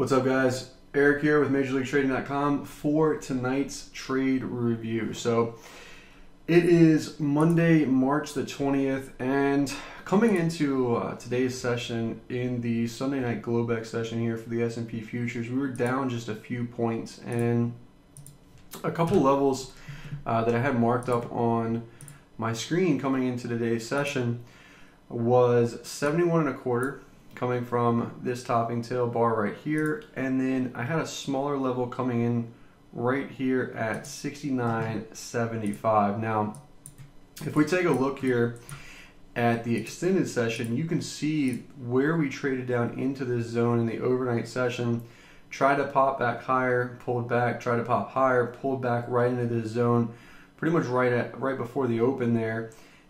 What's up, guys? Eric here with MajorLeagueTrading.com for tonight's trade review. So it is Monday, March the 20th, and coming into today's session in the Sunday night globex session here for the S&P futures, we were down just a few points, and a couple levels that I had marked up on my screen coming into today's session was 71 and a quarter coming from this topping tail bar right here, and then I had a smaller level coming in right here at 69.75. Now if we take a look here at the extended session, you can see where we traded down into this zone in the overnight session, tried to pop back higher, pulled back, tried to pop higher, pulled back right into this zone pretty much right before the open there,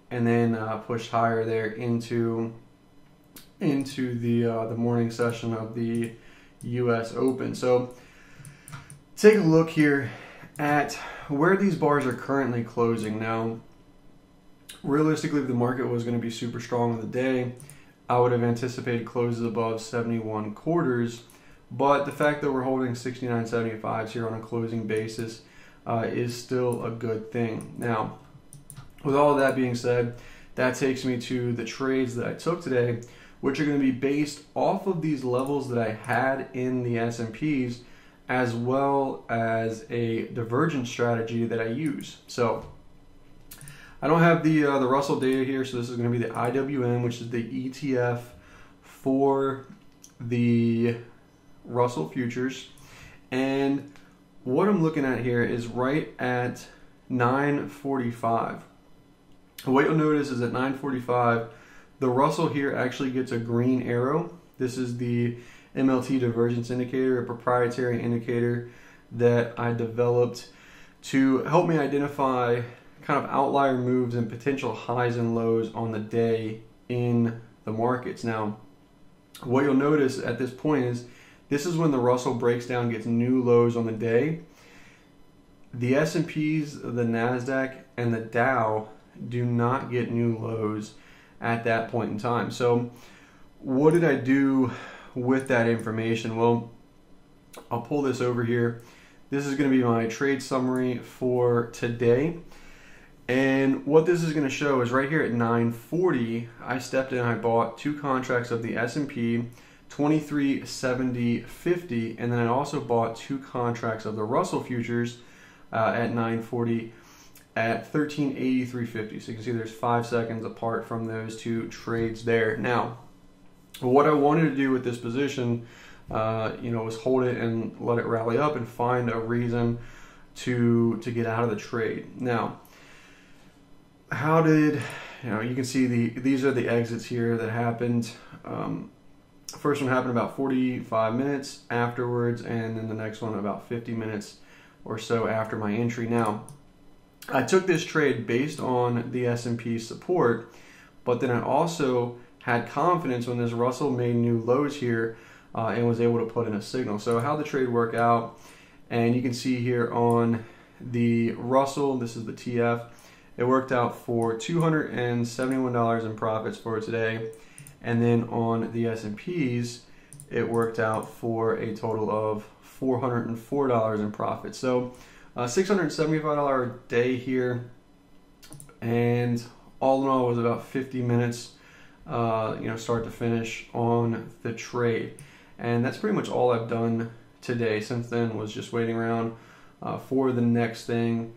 and then pushed higher there into the morning session of the US Open. So take a look here at where these bars are currently closing. Now realistically, if the market was going to be super strong on the day, I would have anticipated closes above 71 quarters, but the fact that we're holding 69.75s here on a closing basis is still a good thing. Now with all of that being said, that takes me to the trades that I took today, which are going to be based off of these levels that I had in the S&Ps, as well as a divergence strategy that I use. So I don't have the Russell data here, so this is going to be the IWM, which is the ETF for the Russell futures. And what I'm looking at here is right at 945. What you'll notice is at 945, the Russell here actually gets a green arrow. This is the MLT divergence indicator, a proprietary indicator that I developed to help me identify kind of outlier moves and potential highs and lows on the day in the markets. Now, what you'll notice at this point is this is when the Russell breaks down, gets new lows on the day. The S&Ps, the NASDAQ, and the Dow do not get new lows at that point in time. So what did I do with that information? Well, I'll pull this over here. This is going to be my trade summary for today. And what this is going to show is right here at 940, I stepped in, I bought two contracts of the S&P, 23.70.50, and then I also bought two contracts of the Russell futures at 940 at 13.83.50. So you can see there's 5 seconds apart from those two trades there. Now, what I wanted to do with this position, was hold it and let it rally up and find a reason to get out of the trade. Now, how did, you can see these are the exits here that happened. First one happened about 45 minutes afterwards, and then the next one about 50 minutes or so after my entry. Now, I took this trade based on the S&P support, but then I also had confidence when this Russell made new lows here and was able to put in a signal. So how the trade worked out, and you can see here on the Russell, this is the TF, it worked out for $271 in profits for today, and then on the S&Ps, it worked out for a total of $404 in profit. So $675 a day here, and all in all was about 50 minutes, start to finish on the trade. And that's pretty much all I've done today. Since then was just waiting around for the next trade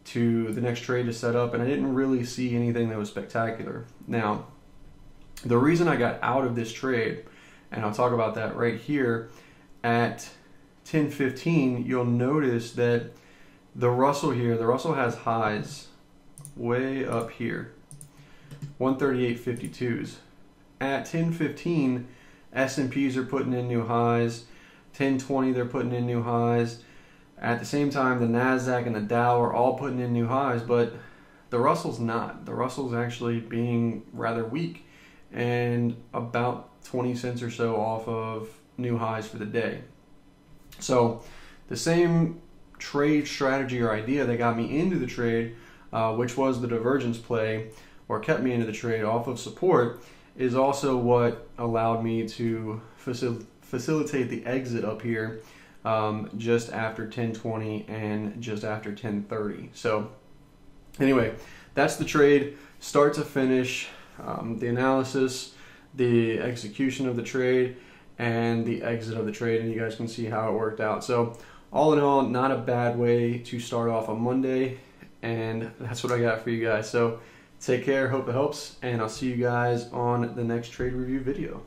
to set up, and I didn't really see anything that was spectacular. Now, the reason I got out of this trade, and I'll talk about that right here, at 10:15, you'll notice that the Russell here, the Russell has highs way up here, 138.52s. At 10:15, S&Ps are putting in new highs. 10:20, they're putting in new highs. At the same time, the NASDAQ and the Dow are all putting in new highs, but the Russell's not. The Russell's actually being rather weak and about 20 cents or so off of new highs for the day. So the same trade strategy or idea that got me into the trade, which was the divergence play, or kept me into the trade off of support, is also what allowed me to facilitate the exit up here just after 1020 and just after 1030. So anyway, that's the trade, start to finish, the analysis, the execution of the trade, and the exit of the trade, and you guys can see how it worked out. So all in all, not a bad way to start off on Monday, and that's what I got for you guys. So take care, hope it helps, and I'll see you guys on the next trade review video.